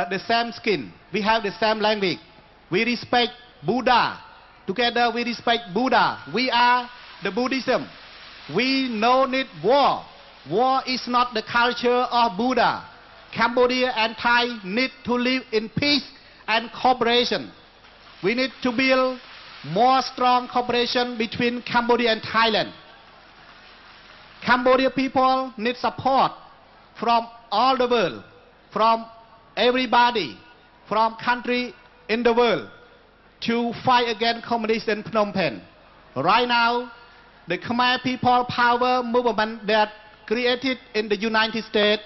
the same skin. We have the same language. We respect Buddha. Together we respect Buddha. We are the Buddhism. We no need war. War is not the culture of Buddha. Cambodia and Thai need to live in peace and cooperation. We need to build more strong cooperation between Cambodia and Thailand. Cambodia people need support from all the world, from everybody, from country in the world to fight against communists in Phnom Penh. Right now, the Khmer People Power movement that created in the United States,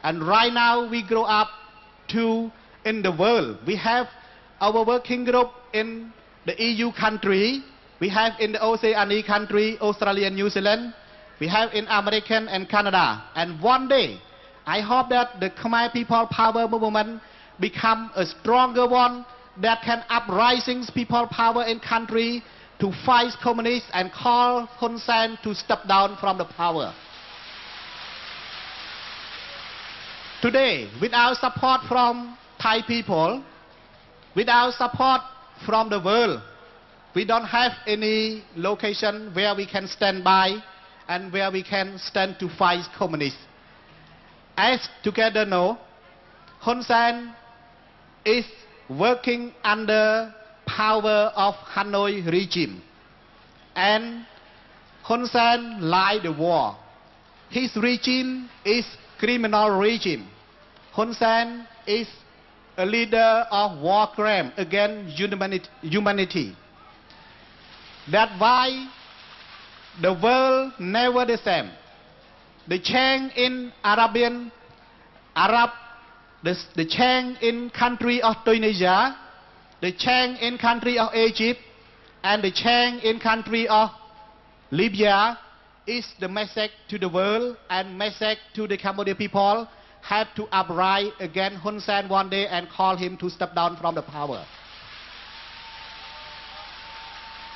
and right now we grow up to in the world. We have our working group in the EU country, we have in the Oceania country, Australia and New Zealand, we have in American and Canada. And one day, I hope that the Khmer People Power movement become a stronger one that can uprising people power in country to fight communists and call Hun Sen to step down from the power. Today, without support from Thai people, without support from the world, we don't have any location where we can stand by and where we can stand to fight communists. As together know, Hun Sen is working under power of Hanoi regime, and Hun Sen lied the war. His regime is criminal regime. Hun Sen is a leader of war crime against humanity. That's why the world never the same. The change in the change in country of Tunisia, the change in country of Egypt, and the change in country of Libya is the message to the world and message to the Cambodian people have to uprise against Hun Sen one day and call him to step down from the power.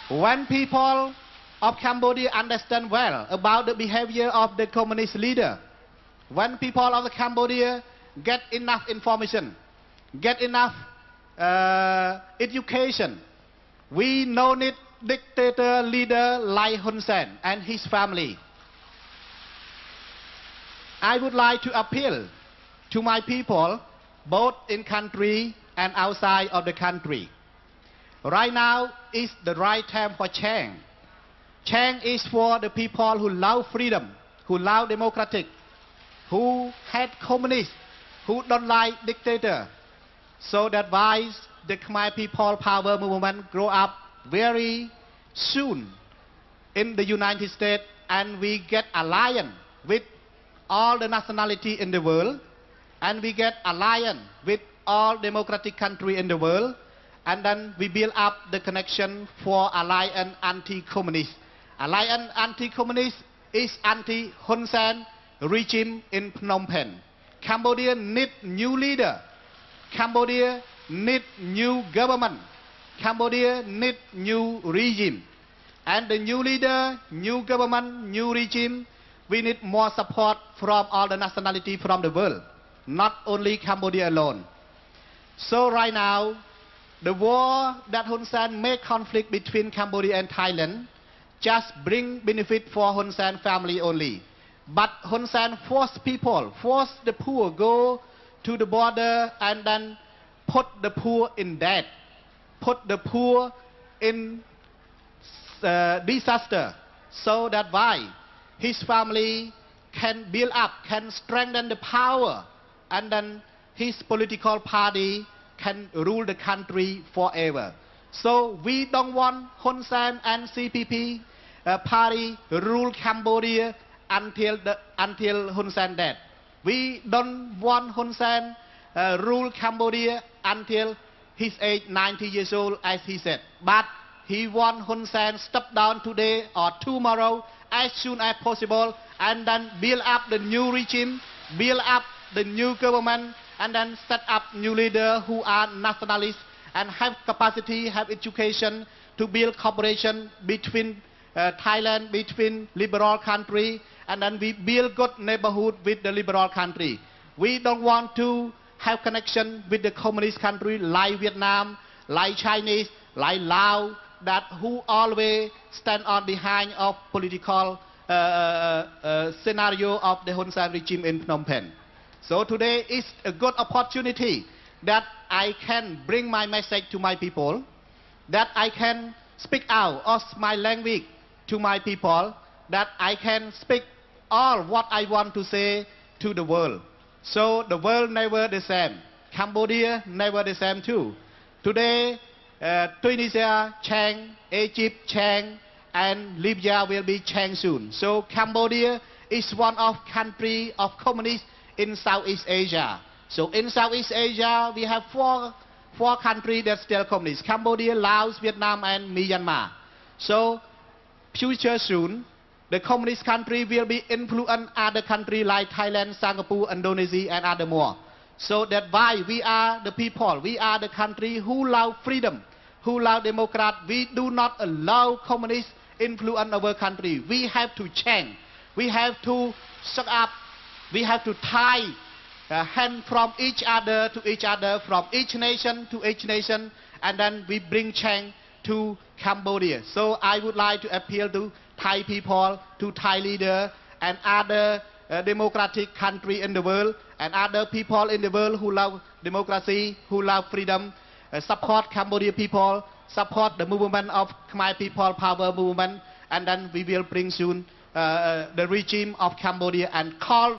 When people of Cambodia understand well about the behavior of the communist leader, when people of the Cambodia get enough information, get enough education, we no need dictator leader like Hun Sen and his family. I would like to appeal to my people, both in country and outside of the country. Right now is the right time for change. Change is for the people who love freedom, who love democratic, who hate communists, who don't like dictator. So that why the Khmer People Power movement grow up very soon in the United States, and we get alliance with all the nationality in the world, and we get alliance with all democratic country in the world, and then we build up the connection for alliance anti-communist. Alliance anti-communist is anti-Hun Sen regime in Phnom Penh. Cambodia need new leader. Cambodia need new government. Cambodia need new regime. And the new leader, new government, new regime, we need more support from all the nationality from the world, not only Cambodia alone. So right now, the war that Hun Sen make conflict between Cambodia and Thailand just bring benefit for Hun Sen family only. But Hun Sen force people, force the poor go to the border and then put the poor in debt, put the poor in disaster. So that why his family can build up, can strengthen the power, and then his political party can rule the country forever. So we don't want Hun Sen and CPP party rule Cambodia until Hun Sen dead. We don't want Hun Sen rule Cambodia until his age 90 years old, as he said. But he want Hun Sen step down today or tomorrow as soon as possible, and then build up the new regime, build up the new government, and then set up new leaders who are nationalists and have capacity, have education to build cooperation between Thailand, between liberal country, and then we build good neighborhood with the liberal country. We don't want to have connection with the communist country like Vietnam, like Chinese, like Laos, that who always stand on behind of political scenario of the Hun Sen regime in Phnom Penh. So today is a good opportunity that I can bring my message to my people, that I can speak out of my language to my people, that I can speak all what I want to say to the world. So the world never the same. Cambodia never the same too. Today, Tunisia change, Egypt change, and Libya will be changed soon. So Cambodia is one of country of communists in Southeast Asia. So in Southeast Asia, we have four countries that still communist: Cambodia, Laos, Vietnam, and Myanmar. So future soon, the communist country will be influence other countries like Thailand, Singapore, Indonesia, and other more. So that why we are the people, we are the country who love freedom, who love democrat. We do not allow communist influence our country. We have to change. We have to shut up. We have to tie hand from each other to each other, from each nation to each nation, and then we bring change to Cambodia. So I would like to appeal to Thai people, to Thai leaders, and other democratic country in the world, and other people in the world who love democracy, who love freedom, support Cambodia people, support the movement of Khmer People Power movement, and then we will bring soon the regime of Cambodia and call